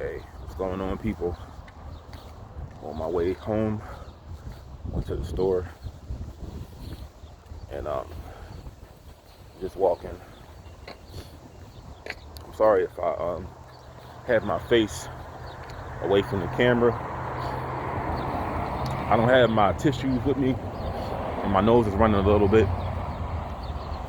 Hey, what's going on, people? On my way home, went to the store, and just walking. I'm sorry if I have my face away from the camera. I don't have my tissues with me, and my nose is running a little bit.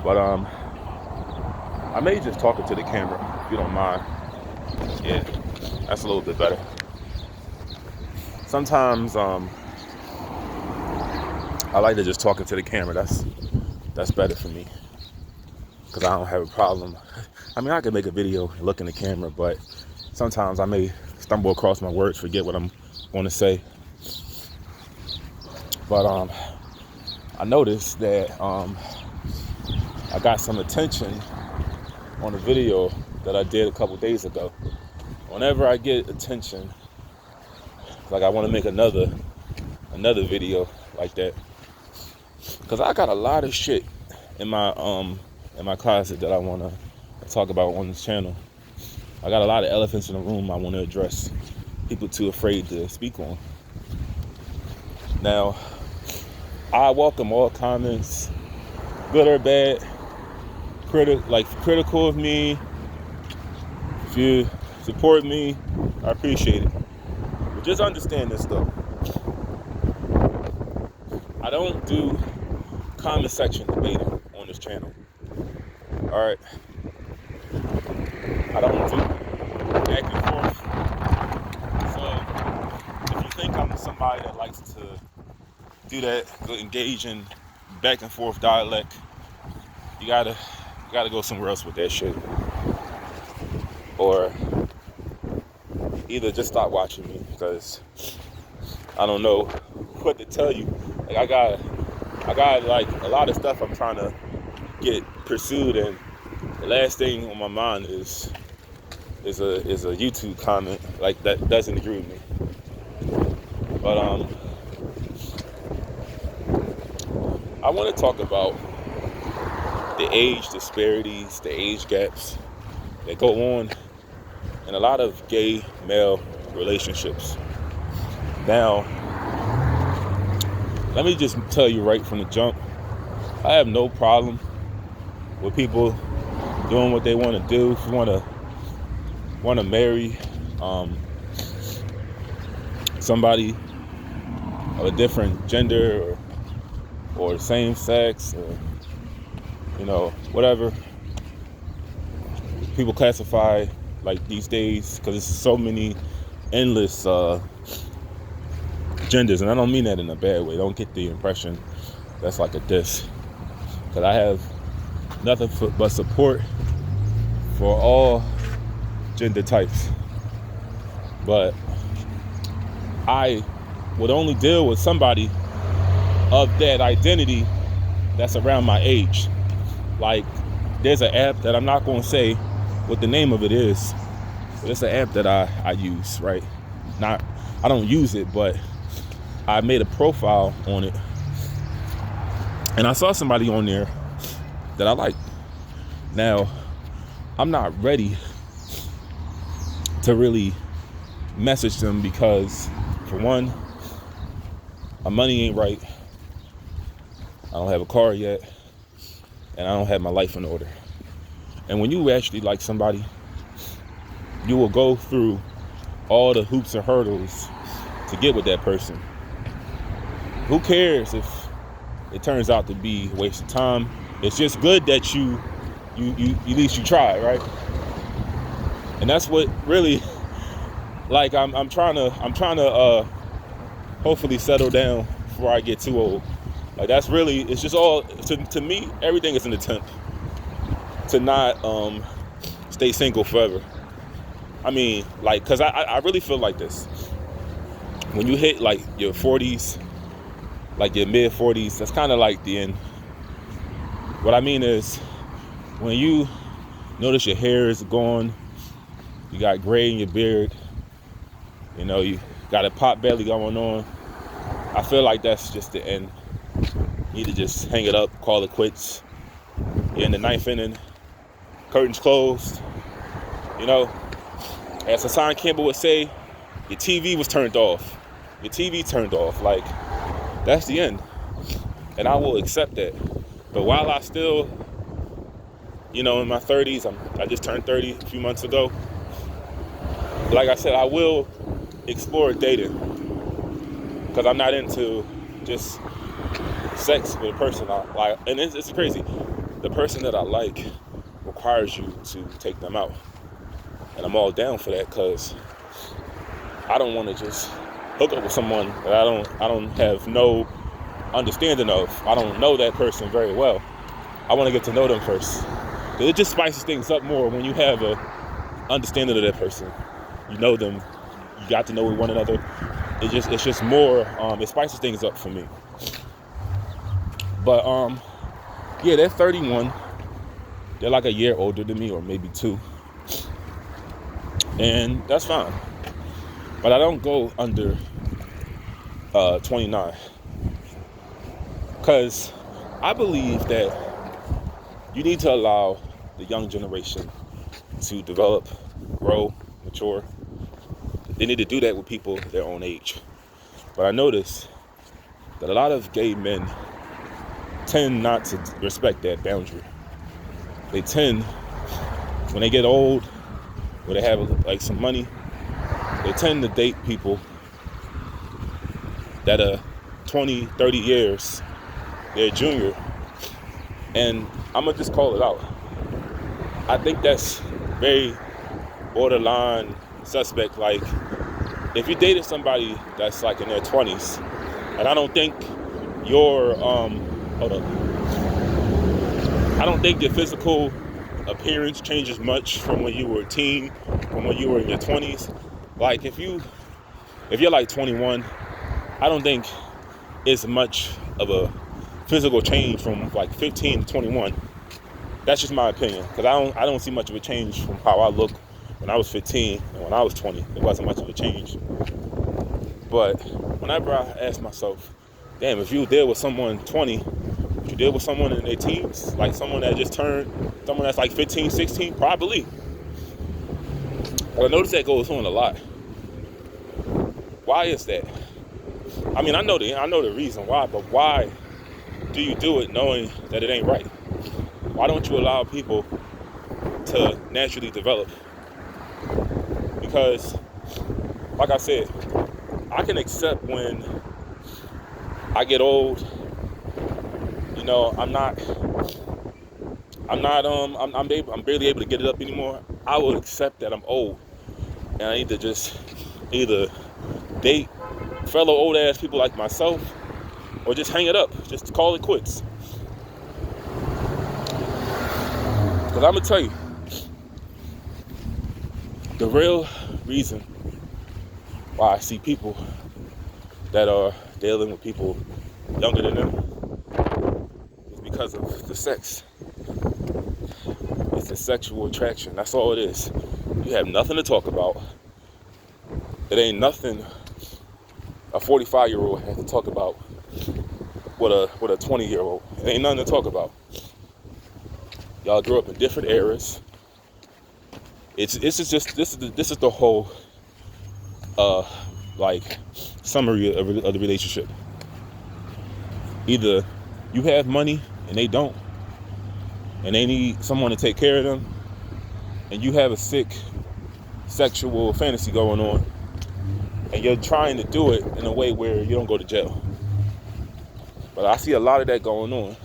But I may just talk it to the camera if you don't mind. Yeah, that's a little bit better. Sometimes I like to just talk into the camera. That's better for me because I don't have a problem. I mean, I can make a video and look in the camera, but sometimes I may stumble across my words, forget what I'm going to say. But I noticed that I got some attention on a video that I did a couple days ago. Whenever I get attention, like I want to make another video like that, because I got a lot of shit in my closet that I want to talk about on this channel. I got a lot of elephants in the room I want to address. People too afraid to speak on. Now, I welcome all comments, good or bad, critical of me. If you support me, I appreciate it. But just understand this though. I don't do comment section debating on this channel. Alright. I don't do back and forth. So if you think I'm somebody that likes to do that, engage in back and forth dialect, you gotta go somewhere else with that shit. Or either just stop watching me, because I don't know what to tell you. Like I got like a lot of stuff I'm trying to get pursued, and the last thing on my mind is a YouTube comment like that doesn't agree with me. But I want to talk about the age disparities, the age gaps that go on in a lot of gay male relationships. Now, let me just tell you right from the jump, I have no problem with people doing what they want to do. If you want to marry somebody of a different gender or same sex, or whatever people classify like these days, because there's so many endless genders, and I don't mean that in a bad way. Don't get the impression that's like a diss, because I have nothing but support for all gender types. But I would only deal with somebody of that identity that's around my age. Like, there's an app that I'm not going to say what the name of it is, but it's an app that I use, right? I don't use it, but I made a profile on it, and I saw somebody on there that I like. Now, I'm not ready to really message them because, for one, my money ain't right. I don't have a car yet, and I don't have my life in order. And when you actually like somebody, you will go through all the hoops and hurdles to get with that person. Who cares if it turns out to be a waste of time? It's just good that you at least you try, right? And that's what really, like, I'm trying to hopefully settle down before I get too old. Like, that's really, it's just all to me, everything is an attempt to not stay single forever. I mean, like, because I really feel like this. When you hit like your 40s, like your mid 40s, that's kind of like the end. What I mean is, when you notice your hair is gone, you got gray in your beard, you got a pot belly going on, I feel like that's just the end. You need to just hang it up, call it quits. You're in the ninth inning, curtains closed, As Hassan Campbell would say, your TV was turned off. Your TV turned off. Like, that's the end. And I will accept that. But while I still, in my 30s, I just turned 30 a few months ago. Like I said, I will explore dating because I'm not into just sex with a person I like. And it's crazy. The person that I like requires you to take them out. And I'm all down for that because I don't want to just hook up with someone that I don't have no understanding of. I don't know that person very well. I want to get to know them first. It just spices things up more when you have a understanding of that person. You know them. You got to know one another. It's just more. It spices things up for me. But yeah, they're 31. They're like a year older than me, or maybe 2, and that's fine. But I don't go under 29 because I believe that you need to allow the young generation to develop, grow, mature. They need to do that with people their own age. But I notice that a lot of gay men tend not to respect that boundary. They tend, when they get old, or they have like some money, they tend to date people that are 20, 30 years, they're junior. And I'm gonna just call it out. I think that's very borderline suspect. Like, if you dated somebody that's like in their 20s, and I don't think your I don't think your physical appearance changes much from when you were a teen, from when you were in your 20s. Like, if you're like 21, I don't think it's much of a physical change from like 15 to 21. That's just my opinion, because I don't see much of a change from how I look when I was 15 and when I was 20. It wasn't much of a change. But whenever I ask myself, damn, if you deal with someone 20, would you deal with someone in their teens? Like someone that just turned, someone that's like 15, 16? Probably. But I notice that goes on a lot. Why is that? I mean, I know the reason why, but why do you do it knowing that it ain't right? Why don't you allow people to naturally develop? Because, like I said, I can accept when I get old. I'm barely able to get it up anymore. I will accept that I'm old, and I need to just either date fellow old ass people like myself, or just hang it up, just call it quits. Because I'm gonna tell you, the real reason why I see people that are dealing with people younger than them is because of the sex. It's a sexual attraction. That's all it is. You have nothing to talk about. It ain't nothing a 45-year-old has to talk about with a 20-year-old. It ain't nothing to talk about. Y'all grew up in different eras. This is the whole summary of the relationship. Either you have money and they don't, and they need someone to take care of them, and you have a sick sexual fantasy going on, and you're trying to do it in a way where you don't go to jail. But I see a lot of that going on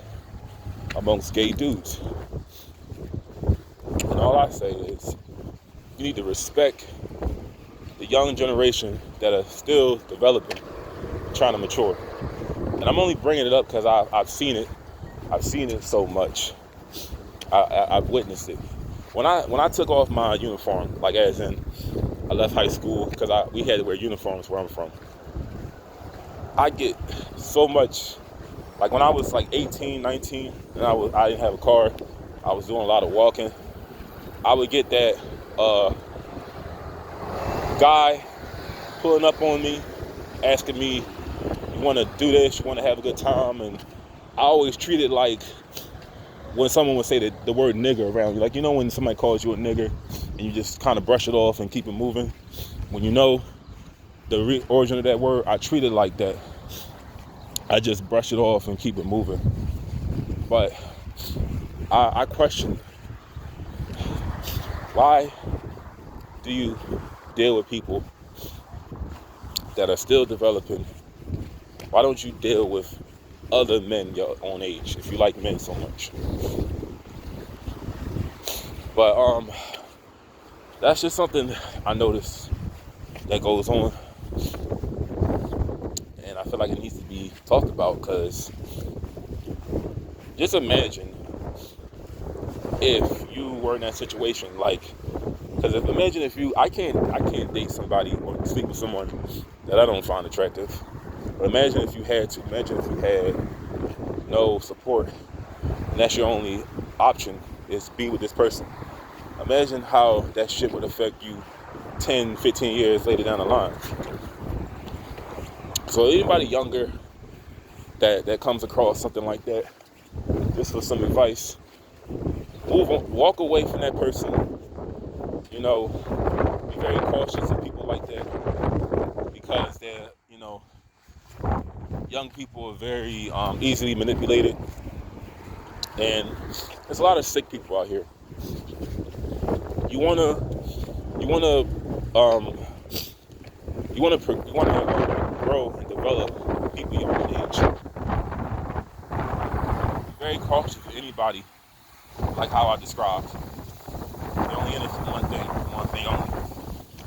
amongst gay dudes. And all I say is, you need to respect the young generation that are still developing, trying to mature. And I'm only bringing it up because I've seen it. I've seen it so much. I've witnessed it. When I took off my uniform, like as in I left high school, because we had to wear uniforms where I'm from, I get so much, like when I was like 18, 19, and I didn't have a car, I was doing a lot of walking, I would get that guy pulling up on me, asking me, you want to do this, you want to have a good time, and I always treat it like when someone would say the word nigger around you, like, when somebody calls you a nigger, and you just kind of brush it off and keep it moving. When you know the origin of that word, I treat it like that. I just brush it off and keep it moving. But I question, why do you deal with people that are still developing? Why don't you deal with other men your own age if you like men so much? But that's just something I noticed that goes on, and I feel like it needs to be talked about, because just imagine if you were in that situation. Like, because imagine if I can't date somebody or sleep with someone that I don't find attractive. But imagine if you had to. Imagine if you had no support, and that's your only option is be with this person. Imagine how that shit would affect you 10, 15 years later down the line. So anybody younger that comes across something like that, just for some advice, move on, walk away from that person. You know, be very cautious of people like that, because they're, young people are very easily manipulated, and there's a lot of sick people out here. You wanna um, grow and develop people your own age. Be very cautious of anybody like how I described. They're only in it for one thing only.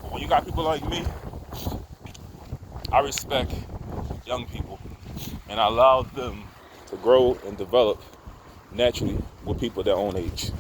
But when you got people like me, I respect young people, and I allow them to grow and develop naturally with people their own age.